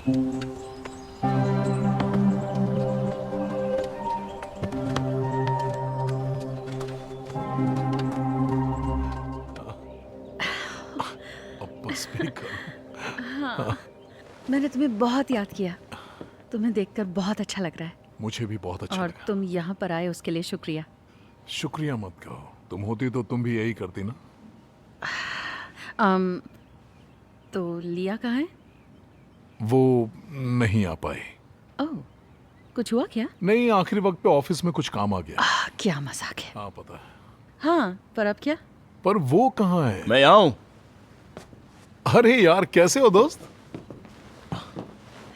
अब बस भी करो। हाँ, मैंने तुम्हें बहुत याद किया। तुम्हें देखकर बहुत अच्छा लग रहा है। मुझे भी बहुत अच्छा और लगा। तुम यहाँ पर आए उसके लिए शुक्रिया। शुक्रिया मत कहो, तुम होती तो तुम भी यही करती ना। अम, तो लिया कहाँ है? वो नहीं आ पाई। ओह, कुछ हुआ क्या? नहीं, आखिरी वक्त पे ऑफिस में कुछ काम आ गया। क्या मजाक है। हाँ पता है, हाँ, पर अब क्या? पर वो कहाँ है? मैं यहाँ हूँ। अरे यार, कैसे हो दोस्त?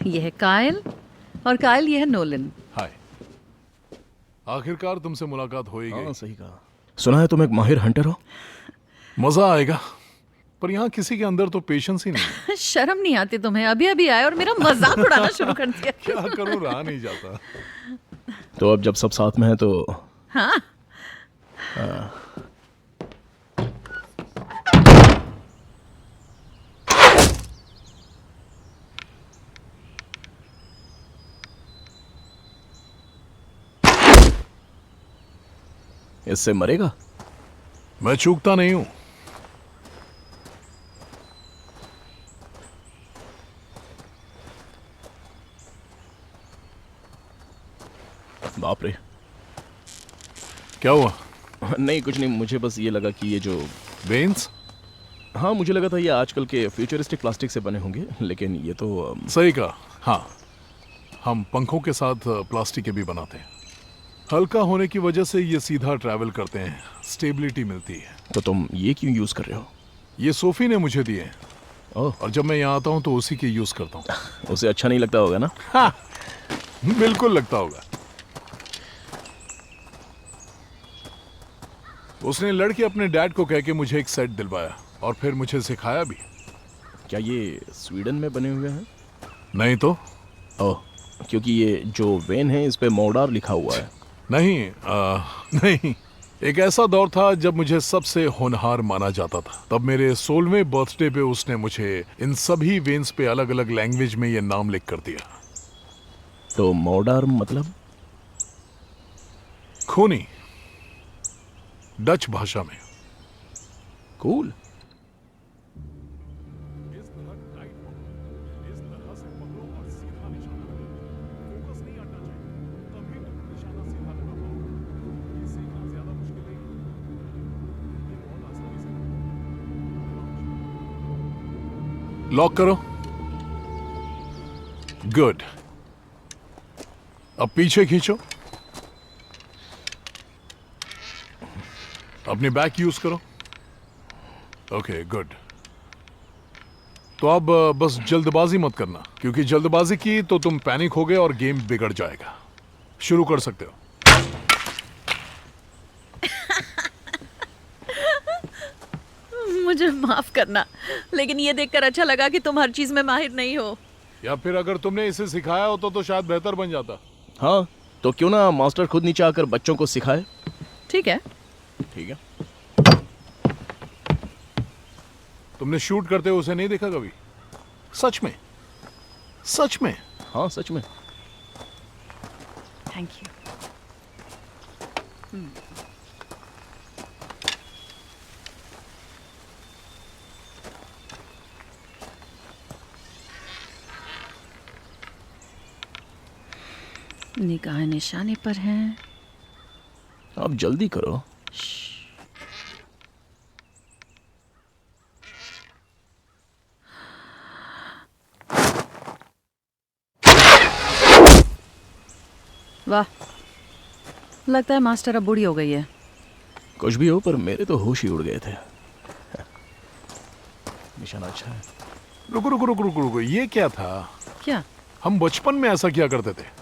यह है कायल और कायल, यह है नोलन। हाय, आखिरकार तुमसे मुलाकात हो ही गई। हाँ सही कहा। सुना है तुम एक माहिर हंटर हो। मजा आएगा, पर यहाँ किसी के अंदर तो पेशेंस ही नहीं। शर्म नहीं आती तुम्हें? अभी अभी आए और मेरा मजाक उड़ाना शुरू कर दिया। क्या करूँ, रहा नहीं जाता। तो अब जब सब साथ में है तो हाँ, इससे मरेगा। मैं चूकता नहीं हूँ। बाप रे। क्या हुआ? नहीं कुछ नहीं, मुझे बस ये लगा कि ये जो वेन्स? हाँ मुझे लगा था ये आजकल के फ्यूचरिस्टिक प्लास्टिक से बने होंगे, लेकिन ये तो सही कहा। हाँ, हम पंखों के साथ प्लास्टिक के भी बनाते हैं। हल्का होने की वजह से ये सीधा ट्रैवल करते हैं, स्टेबिलिटी मिलती है। तो तुम ये क्यों यूज कर रहे हो? ये सोफी ने मुझे दिए हैं, ओह, और जब मैं यहाँ आता हूँ तो उसी के यूज करता हूँ। उसे अच्छा नहीं लगता होगा ना? बिल्कुल लगता होगा। उसने लड़के अपने डैड को कह के मुझे एक सेट दिलवाया और फिर मुझे सिखाया भी। क्या ये स्वीडन में बने हुए हैं? नहीं तो? ओह, क्योंकि ये जो वेन है इस पे मोडार लिखा हुआ है। नहीं, एक ऐसा दौर था जब मुझे सबसे होनहार माना जाता था। तब मेरे 16वें बर्थडे पे उसने मुझे इन सभी वेन्स पे अलग अलग लैंग्वेज में ये नाम लिख कर दिया। तो मोडार मतलब? खूनी, डच भाषा में। कूल। लॉक करो। गुड। अब पीछे खींचो। अपनी बैक यूज करो। Okay, good. तो अब बस जल्दबाजी मत करना, क्योंकि जल्दबाजी की तो तुम पैनिक होगे और गेम बिगड़ जाएगा। शुरू कर सकते हो। मुझे माफ करना, लेकिन ये देखकर अच्छा लगा कि तुम हर चीज में माहिर नहीं हो। या फिर अगर तुमने इसे सिखाया होता तो शायद बेहतर बन जाता। हाँ, तो क्यों ना मास्टर खुद नीचे आकर बच्चों को सिखाए। ठीक है। ठीक है। तुमने शूट करते हुए उसे नहीं देखा कभी? सच में? सच में? हाँ सच में। Thank you. निगाह निशाने पर हैं। अब जल्दी करो। वाह, लगता है मास्टर अब बूढ़ी हो गई है। कुछ भी हो, पर मेरे तो होश ही उड़ गए थे। निशाना अच्छा है। रुको रुको रुको रुको रुको, ये क्या था? क्या? हम बचपन में ऐसा किया करते थे।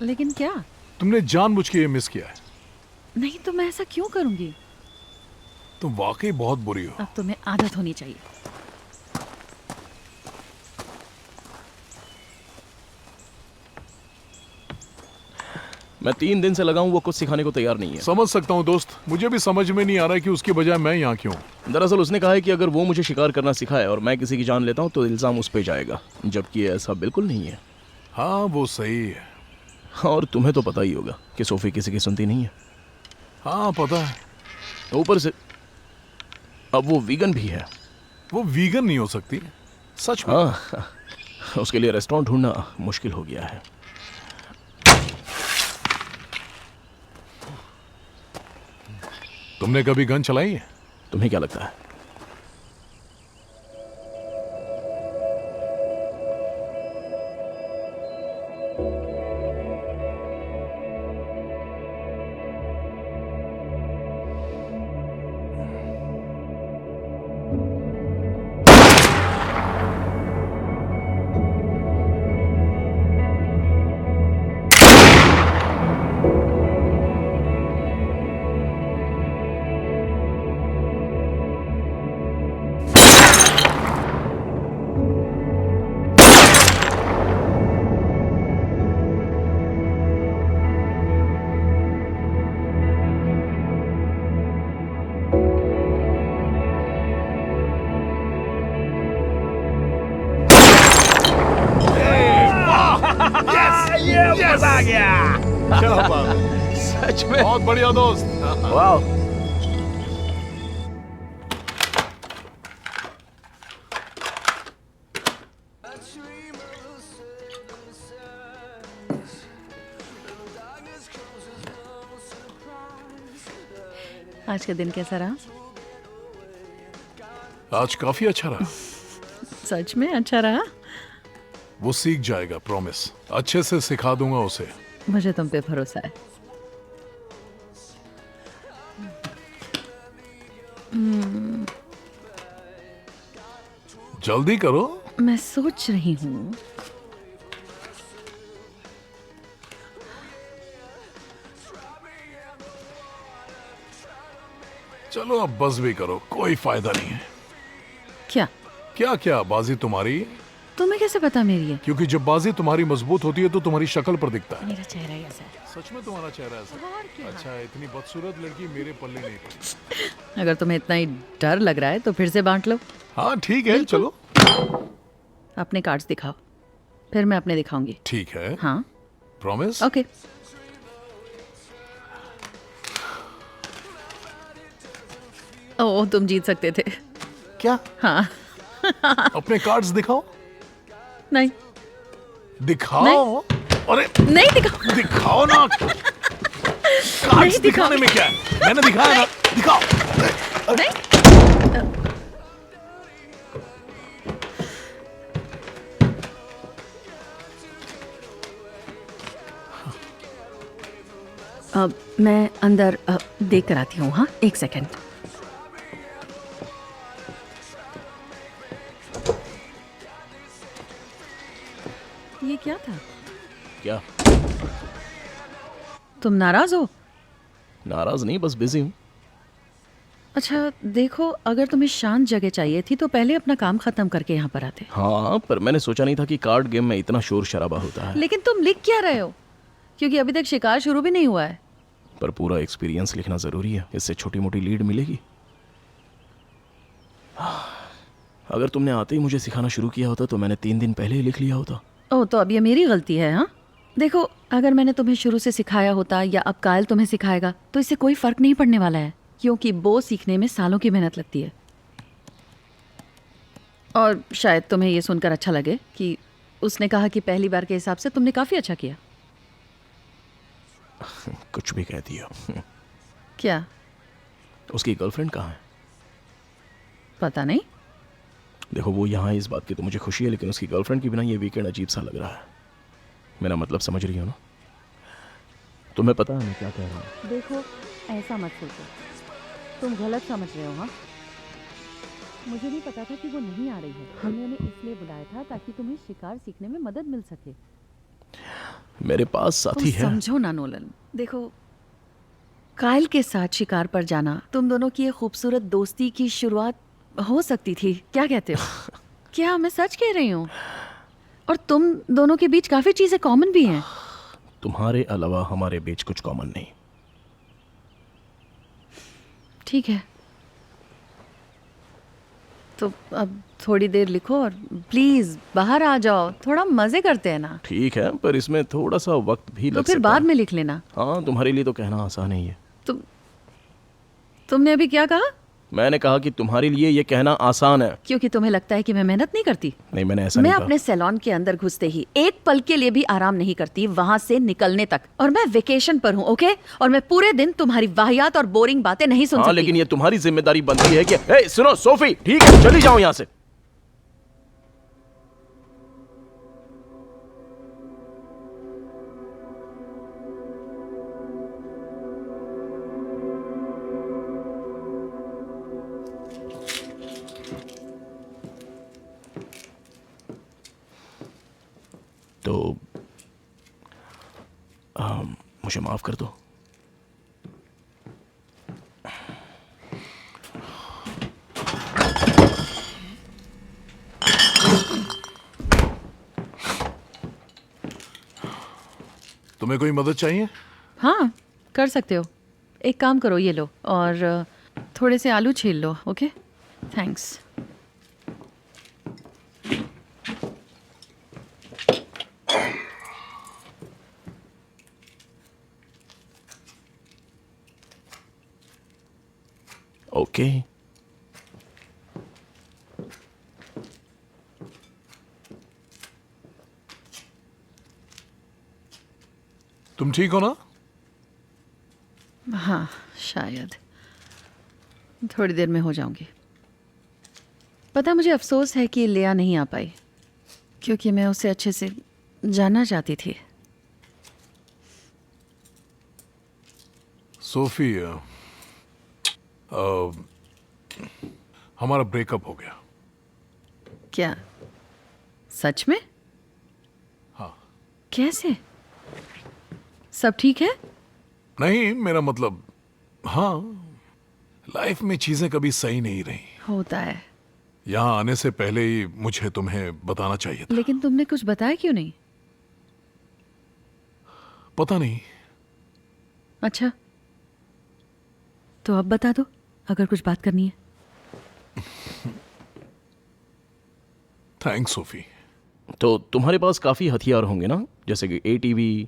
लेकिन क्या? तुमने जानबूझ के ये मिस किया है। नहीं तो मैं ऐसा क्यों करूंगी? तुम वाकई बहुत बुरी हो। अब तुम्हें आदत होनी चाहिए। मैं 3 दिन से लगा हूँ, वो कुछ सिखाने को तैयार नहीं है। समझ सकता हूँ दोस्त, मुझे भी समझ में नहीं आ रहा है कि उसकी बजाय मैं यहाँ क्यों। दरअसल उसने कहा है कि अगर वो मुझे शिकार करना सिखाए और मैं किसी की जान लेता हूँ तो इल्ज़ाम उस पर जाएगा, जबकि ऐसा बिल्कुल नहीं है। हाँ वो सही है। और तुम्हें तो पता ही होगा कि सोफी किसी की सुनती नहीं है। हाँ पता है। ऊपर से अब वो वीगन भी है। वो वीगन नहीं हो सकती, सच में। हाँ, उसके लिए रेस्टोरेंट ढूंढना मुश्किल हो गया है। तुमने कभी गन चलाई है? तुम्हें क्या लगता है? क्या बात है। सच में बहुत बढ़िया दोस्त। वाह। आज का दिन कैसा रहा? आज काफी अच्छा रहा। सच में अच्छा रहा? वो सीख जाएगा, प्रॉमिस। अच्छे से सिखा दूंगा उसे। मुझे तुम पे भरोसा है। जल्दी करो। मैं सोच रही हूँ। चलो अब बस भी करो, कोई फायदा नहीं है। क्या? क्या क्या, बाजी तुम्हारी। तुम्हें कैसे पता मेरी है? क्योंकि जब बाजी तुम्हारी मजबूत होती है तो तुम्हारी शक्ल पर दिखता है। मेरा चेहरा ही ऐसा है। सच में तुम्हारा चेहरा ऐसा और क्या? है? अच्छा, इतनी बदसूरत लड़की मेरे पल्ले नहीं पड़ी। अगर तुम्हें इतना ही डर लग रहा है तो फिर से बांट लो। हाँ ठीक है, चलो। अपने कार्ड्स दिखाओ, फिर मैं अपने दिखाऊंगी। ठीक है, हाँ प्रॉमिस। ओके। ओह, तुम जीत सकते थे। क्या? हाँ। अपने कार्ड्स दिखाओ। नहीं दिखाओ। अरे नहीं दिखाओ। दिखाओ ना। कार्ड्स दिखाने में क्या है? मैंने दिखाया ना, दिखाओ। नहीं। अब मैं अंदर देख कर आती हूँ। हाँ, एक सेकंड। ये क्या था? क्या? तुम नाराज हो? नाराज नहीं, बस बिजी हूँ। अच्छा देखो, अगर तुम्हें शांत जगह चाहिए थी तो पहले अपना काम खत्म करके यहाँ पर आते। हाँ, पर मैंने सोचा नहीं था कि कार्ड गेम में इतना शोर शराबा होता है। लेकिन तुम लिख क्या रहे हो? क्योंकि अभी तक शिकार शुरू भी नहीं हुआ है। पर पूरा एक्सपीरियंस लिखना जरूरी है, इससे छोटी मोटी लीड मिलेगी। अगर तुमने आते ही मुझे सिखाना शुरू किया होता तो मैंने 3 दिन पहले ही लिख लिया होता। ओह, तो अब ये मेरी गलती है? हाँ देखो, अगर मैंने तुम्हें शुरू से सिखाया होता या अब कायल तुम्हें सिखाएगा तो इससे कोई फर्क नहीं पड़ने वाला है, क्योंकि बो सीखने में सालों की मेहनत लगती है। और शायद तुम्हें ये सुनकर अच्छा लगे कि उसने कहा कि पहली बार के हिसाब से तुमने काफी अच्छा किया। कुछ भी कहती हो। क्या? उसकी गर्लफ्रेंड कहाँ है? पता नहीं। देखो, वो यहाँ है इस बात की तो मुझे खुशी है, लेकिन उसकी गर्लफ्रेंड के बिना ये वीकेंड अजीब सा लग रहा है। मेरा मतलब समझ रही हो ना? तुम्हें पता है मैं क्या कह रहा हूँ? देखो, ऐसा मत सोचो, तुम गलत समझ रहे हो। हाँ, मुझे भी पता था कि वो नहीं आ रही है। हमने उन्हें इसलिए बुलाया था ताकि तुम्हें शिकार सीखने में मदद मिल सके। मेरे पास साथी तुम है। समझो ना नोलन, देखो कायल के साथ शिकार पर जाना तुम दोनों की एक खूबसूरत दोस्ती की शुरुआत हो सकती थी। क्या कहते हो? क्या मैं सच कह रही हूँ? और तुम दोनों के बीच काफी चीजें कॉमन भी हैं। तुम्हारे अलावा हमारे बीच कुछ कॉमन नहीं। ठीक है, तो अब थोड़ी देर लिखो और प्लीज बाहर आ जाओ, थोड़ा मजे करते हैं ना। ठीक है, पर इसमें थोड़ा सा वक्त भी तो लग फिर सकता बाद है। में लिख लेना। हाँ, तुम्हारे लिए तो कहना आसान ही है। तुमने अभी क्या कहा? मैंने कहा कि तुम्हारे लिए ये कहना आसान है। क्योंकि तुम्हें लगता है कि मैं मेहनत नहीं करती। नहीं, मैंने ऐसा मैं नहीं अपने सैलून के अंदर घुसते ही एक पल के लिए भी आराम नहीं करती, वहां से निकलने तक। और मैं वेकेशन पर हूँ, ओके? और मैं पूरे दिन तुम्हारी वाहियात और बोरिंग बातें नहीं सुन कहा। हाँ, सकती। लेकिन ये तुम्हारी जिम्मेदारी बनती है कि ए, सुनो सोफी, ठीक है, चली जाओ यहाँ से। तो मुझे माफ कर दो। तुम्हें कोई मदद चाहिए? हाँ, कर सकते हो। एक काम करो, ये लो और थोड़े से आलू छील लो, ओके? थैंक्स। ओके। तुम ठीक हो ना? हाँ, शायद थोड़ी देर में हो जाऊंगी। पता है, मुझे अफसोस है कि लिया नहीं आ पाई, क्योंकि मैं उसे अच्छे से जानना चाहती थी। सोफी, हमारा ब्रेकअप हो गया। क्या सच में? हाँ। कैसे? सब ठीक है? नहीं, मेरा मतलब, हाँ, लाइफ में चीजें कभी सही नहीं रही। होता है। यहाँ आने से पहले ही मुझे तुम्हें बताना चाहिए था। लेकिन तुमने कुछ बताया क्यों नहीं? पता नहीं। अच्छा, तो अब बता दो अगर कुछ बात करनी है। Thanks Sophie. तो तुम्हारे पास काफी हथियार होंगे ना, जैसे कि ATV,